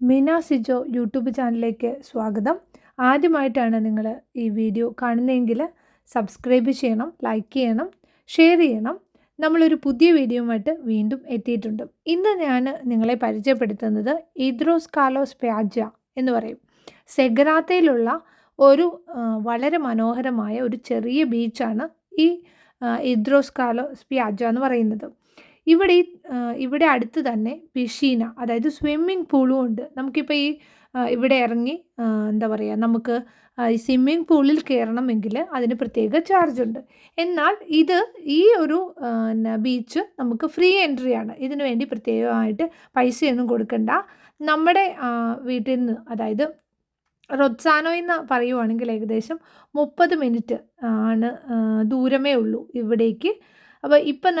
Meena Sijo YouTube ചാനലിലേക്ക് സ്വാഗതം. ആദ്യമായിട്ടാണ് നിങ്ങൾ ഈ വീഡിയോ കാണുന്നതെങ്കിൽ സബ്സ്ക്രൈബ് ചെയ്യണം, ലൈക്ക് ചെയ്യണം, ഷെയർ ചെയ്യണം. നമ്മളൊരു പുതിയ വീഡിയോയുമായിട്ട് വീണ്ടും എത്തിയിട്ടുണ്ട്. ഇന്ന് ഞാൻ നിങ്ങളെ പരിചയപ്പെടുത്തുന്നത് ഇദ്രോസ് കാലോസ് പ്യാജ എന്ന് പറയും. സെഗറാത്തയിലുള്ള ഒരു വളരെ മനോഹരമായ ഒരു ചെറിയ ബീച്ചാണ് ഈ ഇദ്രോസ് കാലോസ് പ്യാജ എന്ന് പറയുന്നത്. ഇവിടെ അടുത്ത് തന്നെ പിഷീന, അതായത് സ്വിമ്മിംഗ് പൂളും ഉണ്ട്. നമുക്കിപ്പോൾ ഇവിടെ ഇറങ്ങി എന്താ പറയുക, നമുക്ക് ഈ സ്വിമ്മിംഗ് പൂളിൽ കയറണമെങ്കിൽ അതിന് പ്രത്യേക ചാർജ് ഉണ്ട്. എന്നാൽ ഈ ഒരു ബീച്ച് നമുക്ക് ഫ്രീ എൻട്രി ആണ്. ഇതിനു വേണ്ടി പ്രത്യേകമായിട്ട് പൈസയൊന്നും കൊടുക്കണ്ട. നമ്മുടെ വീട്ടിൽ നിന്ന്, അതായത് റൊസാനോയിൽ നിന്ന് പറയുവാണെങ്കിൽ ഏകദേശം 30 മിനിറ്റ് ആണ് ദൂരമേ ഉള്ളൂ ഇവിടേക്ക്. അപ്പോൾ ഇപ്പം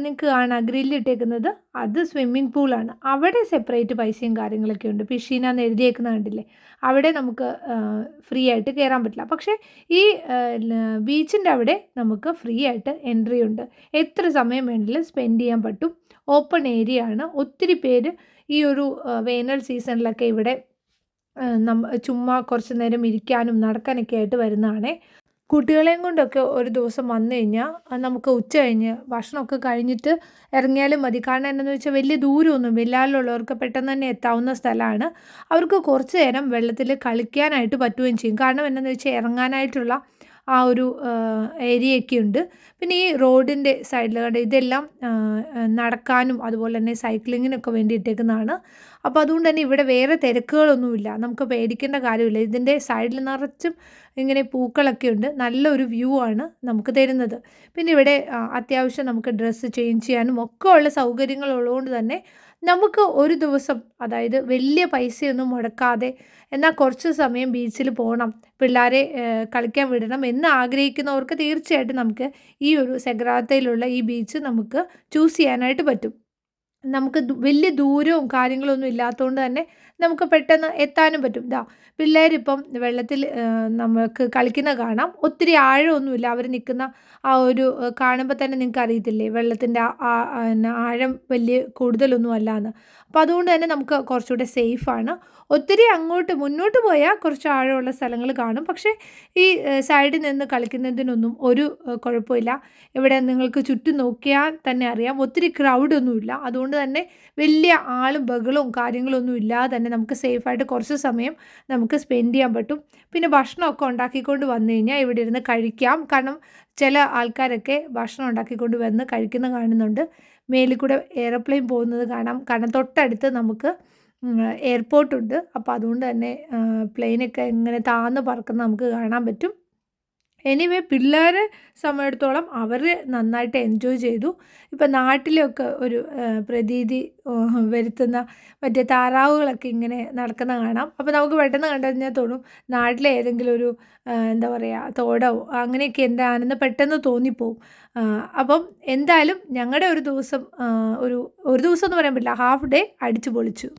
നിങ്ങൾക്ക് കാണാം ഗ്രില്ലിട്ടേക്കുന്നത്, അത് സ്വിമ്മിംഗ് പൂളാണ്. അവിടെ സെപ്പറേറ്റ് പൈസയും കാര്യങ്ങളൊക്കെ ഉണ്ട്. പിഷീന എന്ന് എഴുതിയേക്കുന്നത് കണ്ടില്ലേ, അവിടെ നമുക്ക് ഫ്രീ ആയിട്ട് കയറാൻ പറ്റില്ല. പക്ഷേ ഈ ബീച്ചിൻ്റെ അവിടെ നമുക്ക് ഫ്രീ ആയിട്ട് എൻട്രി ഉണ്ട്. എത്ര സമയം വേണമെങ്കിലും സ്പെൻഡ് ചെയ്യാൻ പറ്റും. ഓപ്പൺ ഏരിയ ആണ്. ഒത്തിരി പേര് ഈ ഒരു വേനൽ സീസണിലൊക്കെ ഇവിടെ ചുമ്മാ കുറച്ച് നേരം ഇരിക്കാനും നടക്കാനൊക്കെ ആയിട്ട് വരുന്നതാണേ. കുട്ടികളെയും കൊണ്ടൊക്കെ ഒരു ദിവസം വന്നു കഴിഞ്ഞാൽ നമുക്ക് ഉച്ച കഴിഞ്ഞ് ഭക്ഷണമൊക്കെ കഴിഞ്ഞിട്ട് ഇറങ്ങിയാലും മതി. കാരണം എന്താണെന്ന് വെച്ചാൽ വലിയ ദൂരമൊന്നും വില്ലാലുള്ളവർക്ക് പെട്ടെന്ന് തന്നെ എത്താവുന്ന സ്ഥലമാണ്. അവർക്ക് കുറച്ച് നേരം വെള്ളത്തിൽ കളിക്കാനായിട്ട് പറ്റുകയും ചെയ്യും. കാരണം എന്താണെന്ന് വെച്ചാൽ ഇറങ്ങാനായിട്ടുള്ള ആ ഒരു ഏരിയയൊക്കെ ഉണ്ട്. പിന്നെ ഈ റോഡിൻ്റെ സൈഡിൽ കണ്ട് ഇതെല്ലാം നടക്കാനും അതുപോലെ തന്നെ സൈക്ലിങ്ങിനൊക്കെ വേണ്ടി ഇട്ടേക്കുന്നതാണ്. അപ്പോൾ അതുകൊണ്ട് തന്നെ ഇവിടെ വേറെ തിരക്കുകളൊന്നുമില്ല, നമുക്ക് പേടിക്കേണ്ട കാര്യമില്ല. ഇതിൻ്റെ സൈഡിൽ നിറച്ചും ഇങ്ങനെ പൂക്കളൊക്കെ ഉണ്ട്. നല്ലൊരു വ്യൂ ആണ് നമുക്ക് തരുന്നത്. പിന്നെ ഇവിടെ അത്യാവശ്യം നമുക്ക് ഡ്രസ്സ് ചേഞ്ച് ചെയ്യാനും ഒക്കെ ഉള്ള സൗകര്യങ്ങളുള്ളതുകൊണ്ട് തന്നെ നമുക്ക് ഒരു ദിവസം, അതായത് വലിയ പൈസയൊന്നും മുടക്കാതെ എന്നാൽ കുറച്ച് സമയം ബീച്ചിൽ പോകണം, പിള്ളേരെ കളിക്കാൻ വിടണം എന്ന് ആഗ്രഹിക്കുന്നവർക്ക് തീർച്ചയായിട്ടും നമുക്ക് ഈ ഒരു സെഗ്രാത്തയിലുള്ള ഈ ബീച്ച് നമുക്ക് ചൂസ് ചെയ്യാനായിട്ട് പറ്റും. നമുക്ക് വലിയ ദൂരവും കാര്യങ്ങളൊന്നും ഇല്ലാത്തതുകൊണ്ട് തന്നെ നമുക്ക് പെട്ടെന്ന് എത്താനും പറ്റും. പിള്ളേരിപ്പം വെള്ളത്തിൽ നമുക്ക് കളിക്കുന്ന കാണാം. ഒത്തിരി ആഴമൊന്നുമില്ല. അവർ നിൽക്കുന്ന ആ ഒരു കാണുമ്പോൾ തന്നെ നിങ്ങൾക്ക് അറിയത്തില്ലേ, വെള്ളത്തിൻ്റെ ആഴം വലിയ കൂടുതലൊന്നും അല്ലാന്ന്. അപ്പോൾ അതുകൊണ്ട് തന്നെ നമുക്ക് കുറച്ചുകൂടെ സേഫാണ്. ഒത്തിരി അങ്ങോട്ട് മുന്നോട്ട് പോയാൽ കുറച്ച് ആഴമുള്ള സ്ഥലങ്ങൾ കാണും. പക്ഷേ ഈ സൈഡിൽ നിന്ന് കളിക്കുന്നതിനൊന്നും ഒരു കുഴപ്പമില്ല. ഇവിടെ നിങ്ങൾക്ക് ചുറ്റും നോക്കിയാൽ തന്നെ അറിയാം, ഒത്തിരി ക്രൗഡൊന്നുമില്ല. അതുകൊണ്ട് തന്നെ വലിയ ആളും ബഹളവും കാര്യങ്ങളൊന്നും ഇല്ലാതെ തന്നെ നമുക്ക് സേഫായിട്ട് കുറച്ച് സമയം നമുക്ക് സ്പെൻഡ് ചെയ്യാൻ പറ്റും. പിന്നെ ഭക്ഷണമൊക്കെ ഉണ്ടാക്കിക്കൊണ്ട് വന്നു കഴിഞ്ഞാൽ ഇവിടെ ഇരുന്ന് കഴിക്കാം. കാരണം ചില ആൾക്കാരൊക്കെ ഭക്ഷണം ഉണ്ടാക്കിക്കൊണ്ട് വന്ന് കഴിക്കുന്നത് കാണുന്നുണ്ട്. മേലിൽ കൂടെ എയർപ്ലെയിൻ പോകുന്നത് കാണാം. കാരണം തൊട്ടടുത്ത് നമുക്ക് എയർപോർട്ടുണ്ട്. അപ്പോൾ അതുകൊണ്ട് തന്നെ പ്ലെയിനൊക്കെ ഇങ്ങനെ താഴ്ന്ന് പറക്കുന്നത് നമുക്ക് കാണാൻ പറ്റും. എനിവേ പിള്ളേരെ സമയത്തോളം അവർ നന്നായിട്ട് എൻജോയ് ചെയ്തു. ഇപ്പം നാട്ടിലൊക്കെ ഒരു പ്രതീതി വരുത്തുന്ന മറ്റേ താറാവുകളൊക്കെ ഇങ്ങനെ നടക്കുന്ന കാണാം. അപ്പോൾ നമുക്ക് പെട്ടെന്ന് കണ്ടു കഴിഞ്ഞാൽ തോന്നും നാട്ടിലെ ഏതെങ്കിലും ഒരു എന്താ പറയുക തോടോ അങ്ങനെയൊക്കെ എന്താണെന്ന് പെട്ടെന്ന് തോന്നിപ്പോവും. അപ്പം എന്തായാലും ഞങ്ങളുടെ ഒരു ദിവസം ഒരു ദിവസം എന്ന് പറയാൻ പറ്റില്ല, ഹാഫ് ഡേ അടിച്ചു പൊളിച്ചു.